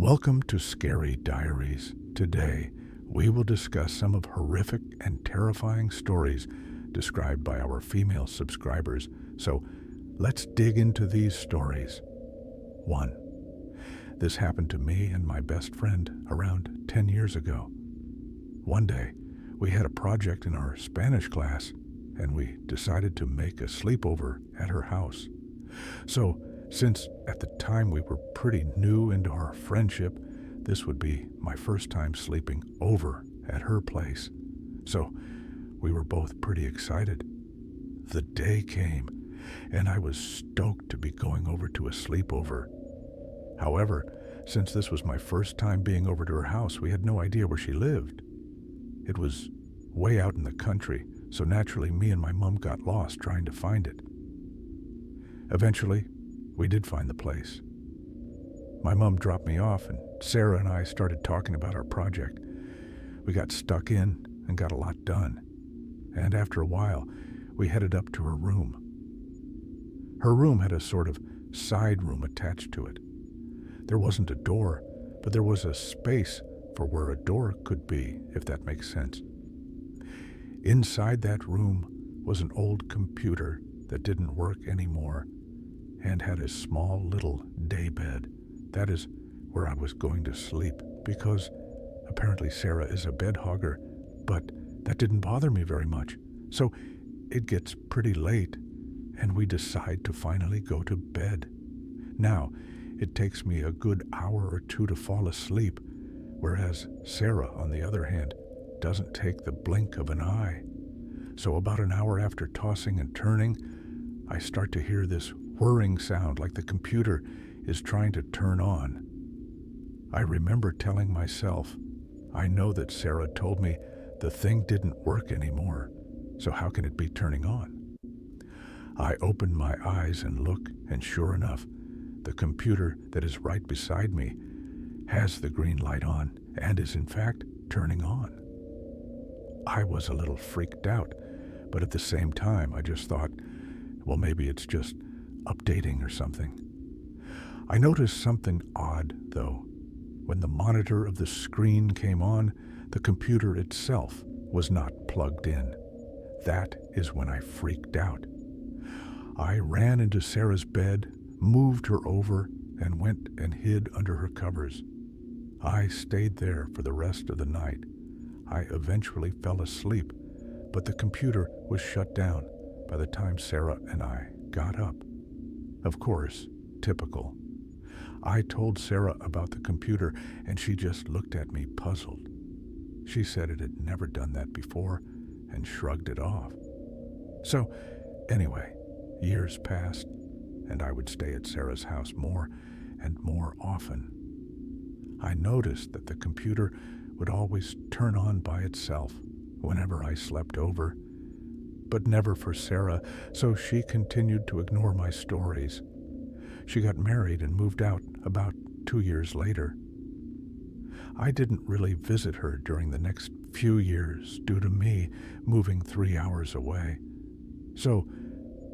Welcome to Scary Diaries. Today, we will discuss some of horrific and terrifying stories described by our female subscribers. So, let's dig into these stories. 1. This happened to me and my best friend around 10 years ago. One day, we had a project in our Spanish class, and we decided to make a sleepover at her house. So, since at the time we were pretty new into our friendship, this would be my first time sleeping over at her place. So we were both pretty excited. The day came, and I was stoked to be going over to a sleepover. However, since this was my first time being over to her house, we had no idea where she lived. It was way out in the country, so naturally me and my mom got lost trying to find it. Eventually, we did find the place. My mom dropped me off, and Sarah and I started talking about our project. We got stuck in and got a lot done. And after a while, we headed up to her room. Her room had a sort of side room attached to it. There wasn't a door, but there was a space for where a door could be, if that makes sense. Inside that room was an old computer that didn't work anymore, and had a small little daybed. That is where I was going to sleep, because apparently Sarah is a bed hogger, but that didn't bother me very much. So it gets pretty late, and we decide to finally go to bed. Now, it takes me a good hour or two to fall asleep, whereas Sarah, on the other hand, doesn't take the blink of an eye. So about an hour after tossing and turning, I start to hear this whirring sound like the computer is trying to turn on. I remember telling myself, I know that Sarah told me the thing didn't work anymore, so how can it be turning on? I open my eyes and look, and sure enough, the computer that is right beside me has the green light on and is in fact turning on. I was a little freaked out, but at the same time I just thought, well, maybe it's just updating or something. I noticed something odd, though. When the monitor of the screen came on, the computer itself was not plugged in. That is when I freaked out. I ran into Sarah's bed, moved her over, and went and hid under her covers. I stayed there for the rest of the night. I eventually fell asleep, but the computer was shut down by the time Sarah and I got up. Of course, typical. I told Sarah about the computer, and she just looked at me puzzled. She said it had never done that before and shrugged it off. So, anyway, years passed, and I would stay at Sarah's house more and more often. I noticed that the computer would always turn on by itself whenever I slept over, but never for Sarah, so she continued to ignore my stories. She got married and moved out about 2 years later. I didn't really visit her during the next few years due to me moving 3 hours away. So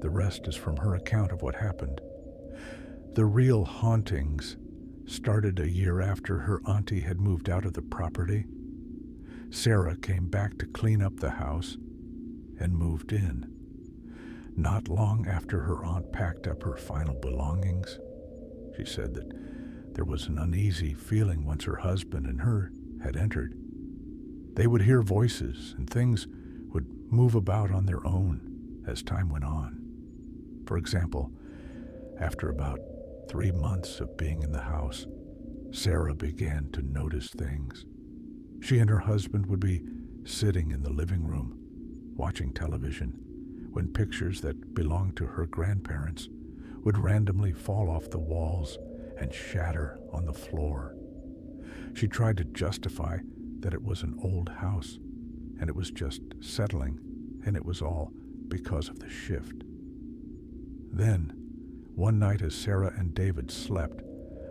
the rest is from her account of what happened. The real hauntings started a year after her auntie had moved out of the property. Sarah came back to clean up the house and moved in. Not long after her aunt packed up her final belongings, she said that there was an uneasy feeling once her husband and her had entered. They would hear voices, and things would move about on their own as time went on. For example, after about 3 months of being in the house, Sarah began to notice things. She and her husband would be sitting in the living room, watching television, when pictures that belonged to her grandparents would randomly fall off the walls and shatter on the floor. She tried to justify that it was an old house, and it was just settling, and it was all because of the shift. Then, one night as Sarah and David slept,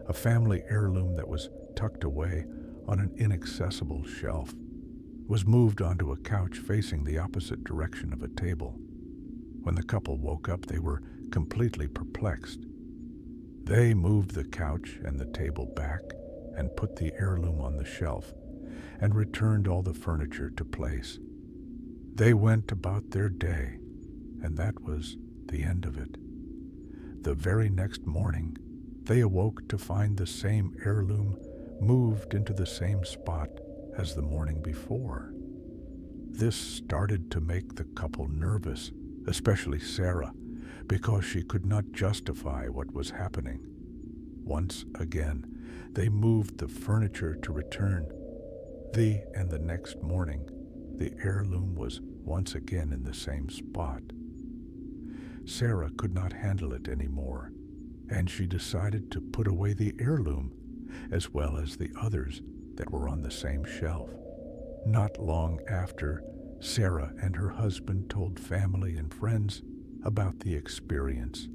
a family heirloom that was tucked away on an inaccessible shelf was moved onto a couch facing the opposite direction of a table. When the couple woke up, they were completely perplexed. They moved the couch and the table back and put the heirloom on the shelf and returned all the furniture to place. They went about their day, and that was the end of it. The very next morning, they awoke to find the same heirloom moved into the same spot as the morning before. This started to make the couple nervous, especially Sarah, because she could not justify what was happening. Once again, they moved the furniture to return. And the next morning, the heirloom was once again in the same spot. Sarah could not handle it anymore, and she decided to put away the heirloom, as well as the others that were on the same shelf. Not long after, Sarah and her husband told family and friends about the experience,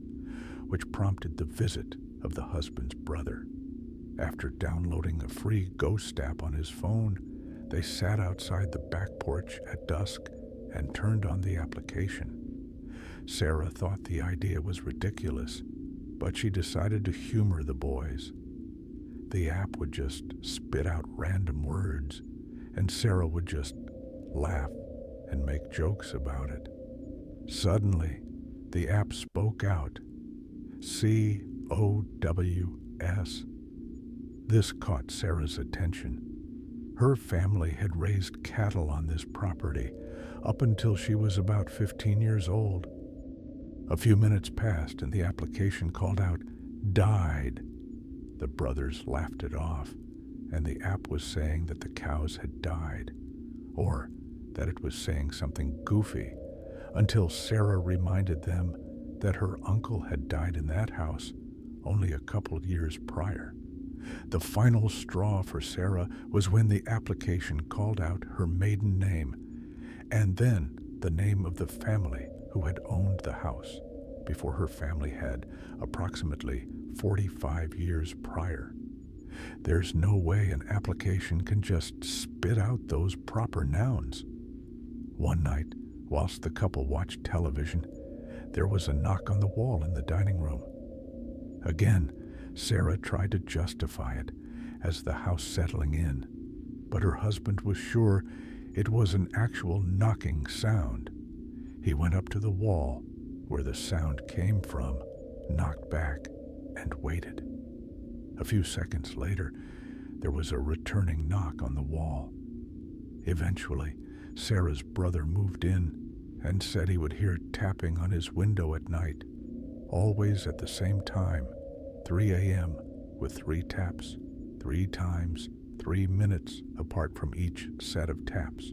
which prompted the visit of the husband's brother. After downloading a free ghost app on his phone, they sat outside the back porch at dusk and turned on the application. Sarah thought the idea was ridiculous, but she decided to humor the boys. The app would just spit out random words, and Sarah would just laugh and make jokes about it. Suddenly, the app spoke out, COWS. This caught Sarah's attention. Her family had raised cattle on this property up until she was about 15 years old. A few minutes passed and the application called out, died. The brothers laughed it off, and the app was saying that the cows had died, or that it was saying something goofy, until Sarah reminded them that her uncle had died in that house only a couple of years prior. The final straw for Sarah was when the application called out her maiden name, and then the name of the family who had owned the house before her family had, approximately 45 years prior. There's no way an application can just spit out those proper nouns. One night, whilst the couple watched television, there was a knock on the wall in the dining room. Again, Sarah tried to justify it as the house settling in, but her husband was sure it was an actual knocking sound. He went up to the wall where the sound came from, knocked back, and waited. A few seconds later, there was a returning knock on the wall. Eventually, Sarah's brother moved in and said he would hear tapping on his window at night, always at the same time, 3 a.m., with 3 taps, 3 times, 3 minutes apart from each set of taps.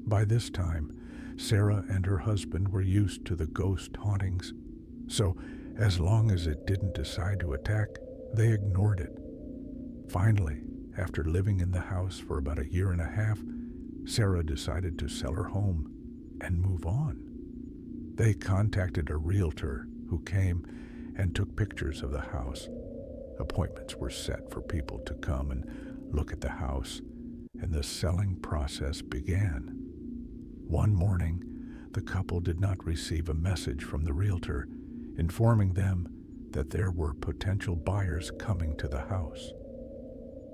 By this time, Sarah and her husband were used to the ghost hauntings, so as long as it didn't decide to attack, they ignored it. Finally, after living in the house for about a year and a half, Sarah decided to sell her home and move on. They contacted a realtor who came and took pictures of the house. Appointments were set for people to come and look at the house, and the selling process began. One morning, the couple did not receive a message from the realtor informing them that there were potential buyers coming to the house.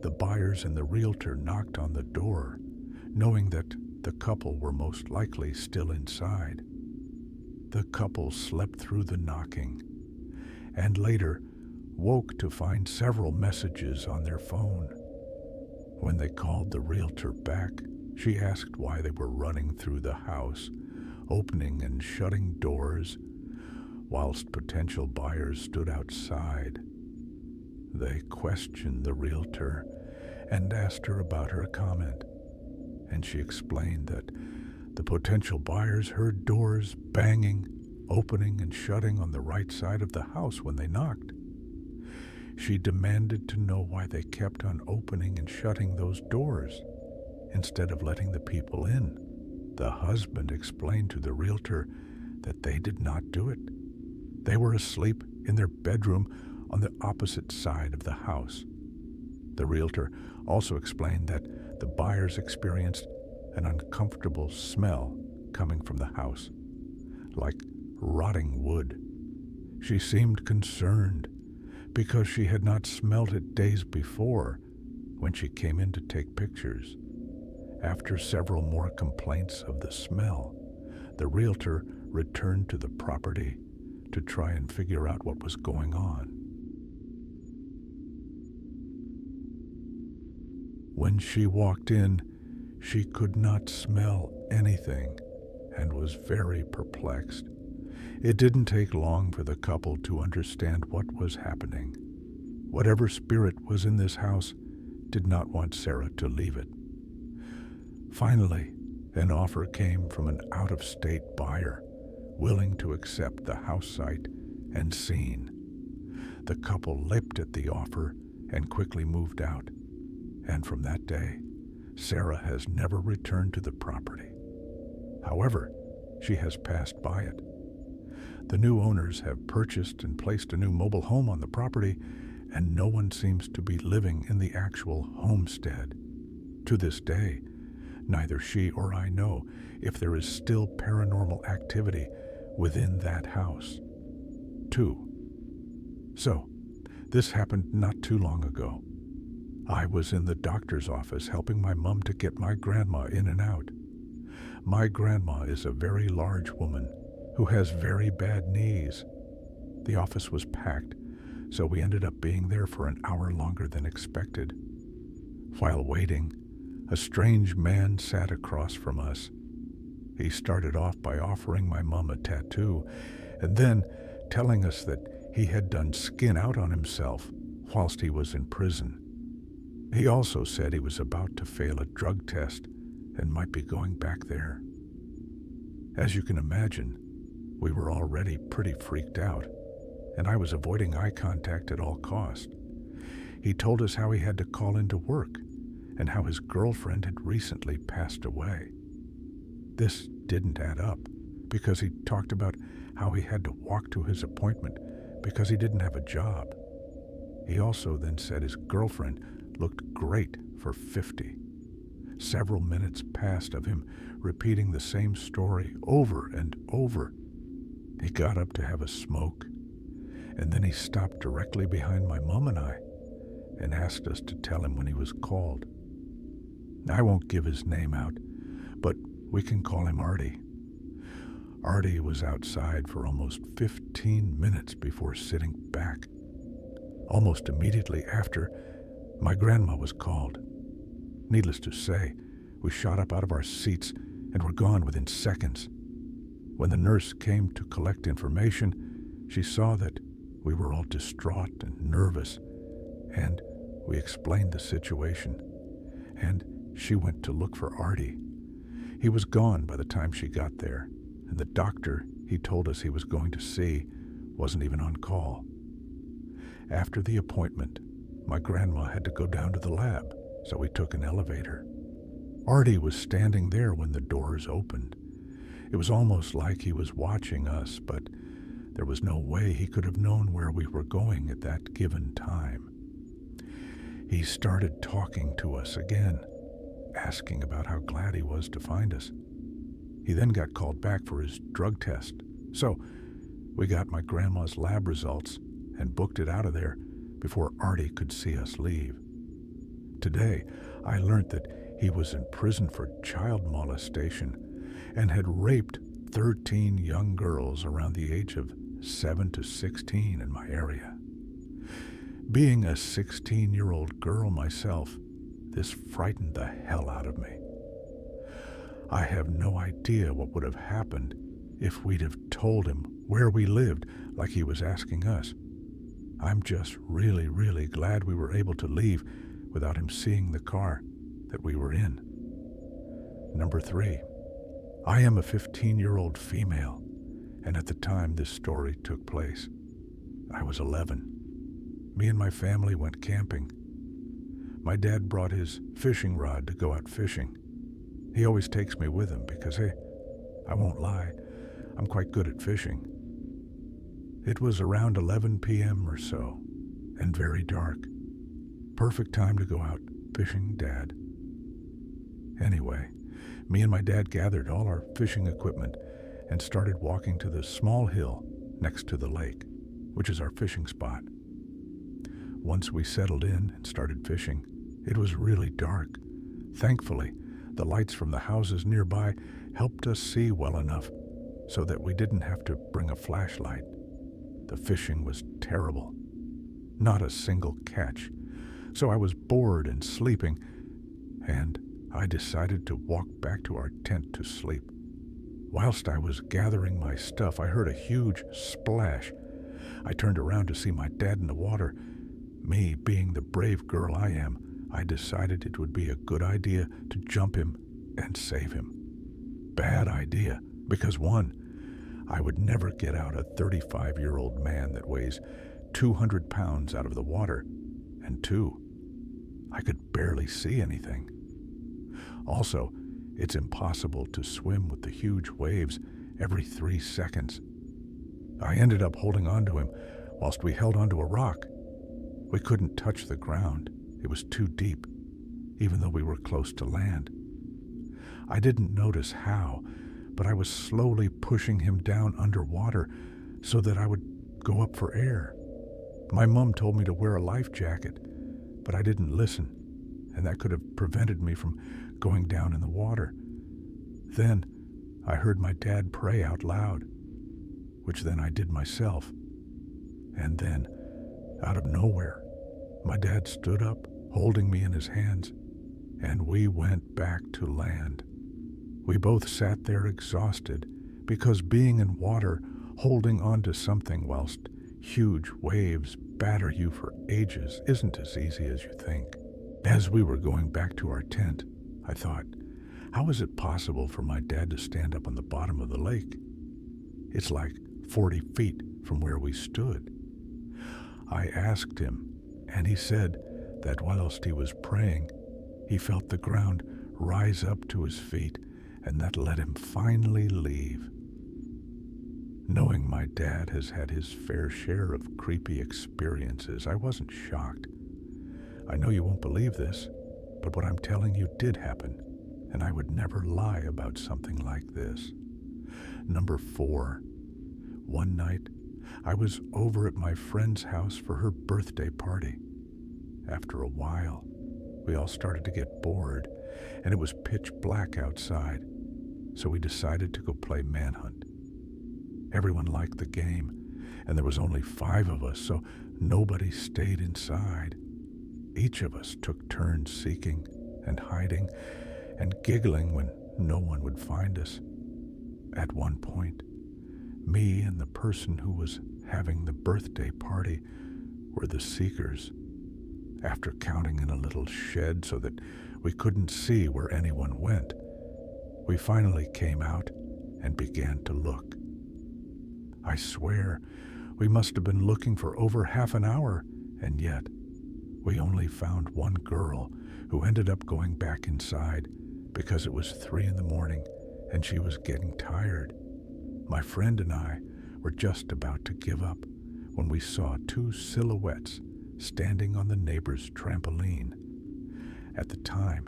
The buyers and the realtor knocked on the door, knowing that the couple were most likely still inside. The couple slept through the knocking, and later woke to find several messages on their phone. When they called the realtor back, she asked why they were running through the house, opening and shutting doors, whilst potential buyers stood outside. They questioned the realtor and asked her about her comment, and she explained that the potential buyers heard doors banging, opening and shutting on the right side of the house when they knocked. She demanded to know why they kept on opening and shutting those doors instead of letting the people in. The husband explained to the realtor that they did not do it. They were asleep in their bedroom on the opposite side of the house. The realtor also explained that the buyers experienced an uncomfortable smell coming from the house, like rotting wood. She seemed concerned because she had not smelled it days before when she came in to take pictures. After several more complaints of the smell, the realtor returned to the property to try and figure out what was going on. When she walked in, she could not smell anything and was very perplexed. It didn't take long for the couple to understand what was happening. Whatever spirit was in this house did not want Sarah to leave it. Finally, an offer came from an out-of-state buyer willing to accept the house site and scene. The couple leapt at the offer and quickly moved out. And from that day, Sarah has never returned to the property. However, she has passed by it. The new owners have purchased and placed a new mobile home on the property, and no one seems to be living in the actual homestead. To this day, neither she or I know if there is still paranormal activity within that house. 2. So, this happened not too long ago. I was in the doctor's office helping my mom to get my grandma in and out. My grandma is a very large woman who has very bad knees. The office was packed, so we ended up being there for an hour longer than expected. While waiting, a strange man sat across from us. He started off by offering my mom a tattoo, and then telling us that he had done skin out on himself whilst he was in prison. He also said he was about to fail a drug test and might be going back there. As you can imagine, we were already pretty freaked out, and I was avoiding eye contact at all costs. He told us how he had to call into work and how his girlfriend had recently passed away. This didn't add up because he talked about how he had to walk to his appointment because he didn't have a job. He also then said his girlfriend looked great for 50. Several minutes passed of him repeating the same story over and over. He got up to have a smoke, and then he stopped directly behind my mom and I and asked us to tell him when he was called. I won't give his name out, but we can call him Artie. Artie was outside for almost 15 minutes before sitting back. Almost immediately after, my grandma was called. Needless to say, we shot up out of our seats and were gone within seconds. When the nurse came to collect information, she saw that we were all distraught and nervous, and we explained the situation, and she went to look for Artie. He was gone by the time she got there, and the doctor he told us he was going to see wasn't even on call. After the appointment, my grandma had to go down to the lab, so we took an elevator. Artie was standing there when the doors opened. It was almost like he was watching us, but there was no way he could have known where we were going at that given time. He started talking to us again, asking about how glad he was to find us. He then got called back for his drug test, so we got my grandma's lab results and booked it out of there before Artie could see us leave. Today, I learned that he was in prison for child molestation and had raped 13 young girls around the age of 7 to 16 in my area. Being a 16-year-old girl myself, this frightened the hell out of me. I have no idea what would have happened if we'd have told him where we lived like he was asking us. I'm just really, really glad we were able to leave without him seeing the car that we were in. Number 3, I am a 15-year-old female, and at the time this story took place, I was 11. Me and my family went camping. My dad brought his fishing rod to go out fishing. He always takes me with him because, hey, I won't lie, I'm quite good at fishing. It was around 11 p.m. or so, and very dark. Perfect time to go out fishing, Dad. Anyway, me and my dad gathered all our fishing equipment and started walking to the small hill next to the lake, which is our fishing spot. Once we settled in and started fishing, it was really dark. Thankfully, the lights from the houses nearby helped us see well enough so that we didn't have to bring a flashlight. The fishing was terrible. Not a single catch. So I was bored and sleeping, and I decided to walk back to our tent to sleep. Whilst I was gathering my stuff, I heard a huge splash. I turned around to see my dad in the water. Me, being the brave girl I am, I decided it would be a good idea to jump him and save him. Bad idea, because one, I would never get out a 35-year-old man that weighs 200 pounds out of the water, and two, I could barely see anything. Also, it's impossible to swim with the huge waves every 3 seconds. I ended up holding onto him whilst we held onto a rock. We couldn't touch the ground. It was too deep, even though we were close to land. I didn't notice how, but I was slowly pushing him down underwater so that I would go up for air. My mom told me to wear a life jacket, but I didn't listen, and that could have prevented me from going down in the water. Then I heard my dad pray out loud, which then I did myself. And then, out of nowhere, my dad stood up, holding me in his hands, and we went back to land. We both sat there exhausted, because being in water, holding on to something whilst huge waves batter you for ages isn't as easy as you think. As we were going back to our tent, I thought, how is it possible for my dad to stand up on the bottom of the lake? It's like 40 feet from where we stood. I asked him, and he said that whilst he was praying, he felt the ground rise up to his feet, and that let him finally leave. Knowing my dad has had his fair share of creepy experiences, I wasn't shocked. I know you won't believe this, but what I'm telling you did happen, and I would never lie about something like this. Number 4. One night, I was over at my friend's house for her birthday party. After a while, we all started to get bored, and it was pitch black outside, so we decided to go play manhunt. Everyone liked the game, and there was only 5 of us, so nobody stayed inside. Each of us took turns seeking and hiding and giggling when no one would find us. At one point, me and the person who was having the birthday party were the seekers. After counting in a little shed so that we couldn't see where anyone went, we finally came out and began to look. I swear, we must have been looking for over half an hour, and yet we only found one girl who ended up going back inside because it was 3 a.m. and she was getting tired. My friend and I were just about to give up when we saw 2 silhouettes standing on the neighbor's trampoline. At the time,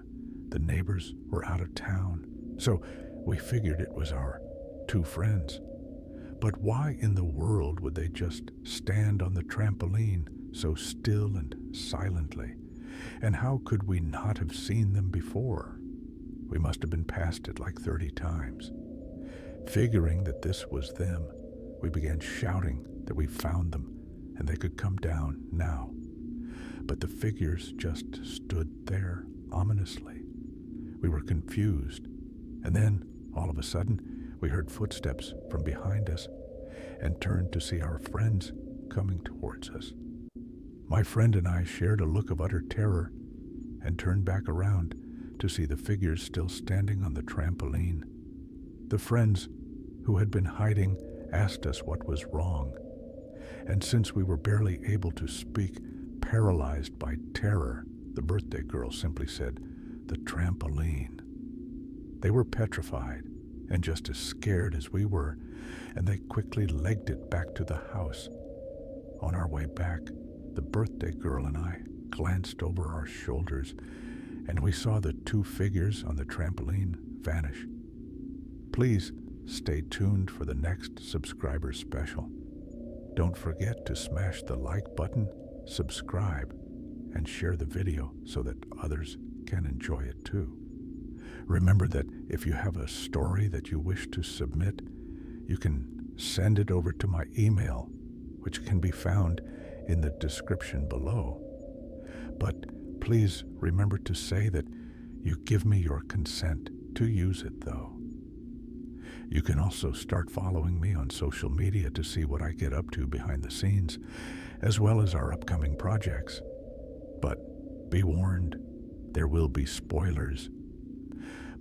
the neighbors were out of town, so we figured it was our 2 friends. But why in the world would they just stand on the trampoline so still and silently? And how could we not have seen them before? We must have been past it like 30 times. Figuring that this was them, we began shouting that we found them and they could come down now. But the figures just stood there ominously. We were confused, and then, all of a sudden, we heard footsteps from behind us and turned to see our friends coming towards us. My friend and I shared a look of utter terror and turned back around to see the figures still standing on the trampoline. The friends who had been hiding asked us what was wrong, and since we were barely able to speak, paralyzed by terror, the birthday girl simply said, "The trampoline." They were petrified and just as scared as we were, and they quickly legged it back to the house. On our way back, the birthday girl and I glanced over our shoulders, and we saw the 2 figures on the trampoline vanish. Please stay tuned for the next subscriber special. Don't forget to smash the like button subscribe, and share the video so that others can enjoy it too. Remember that if you have a story that you wish to submit, you can send it over to my email, which can be found in the description below. But please remember to say that you give me your consent to use it, though. You can also start following me on social media to see what I get up to behind the scenes, as well as our upcoming projects. But be warned, there will be spoilers.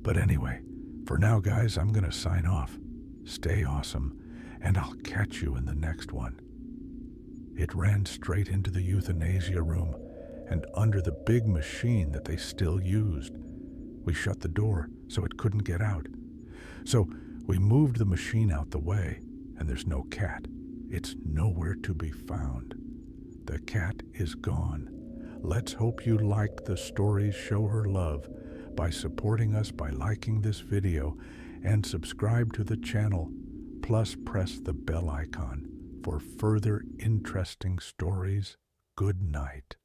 But anyway, for now, guys, I'm going to sign off. Stay awesome, and I'll catch you in the next one. It ran straight into the euthanasia room and under the big machine that they still used. We shut the door so it couldn't get out. So we moved the machine out the way, and there's no cat. It's nowhere to be found. The cat is gone. Let's hope you liked the stories Show Her Love by supporting us by liking this video and subscribe to the channel, plus press the bell icon for further interesting stories. Good night.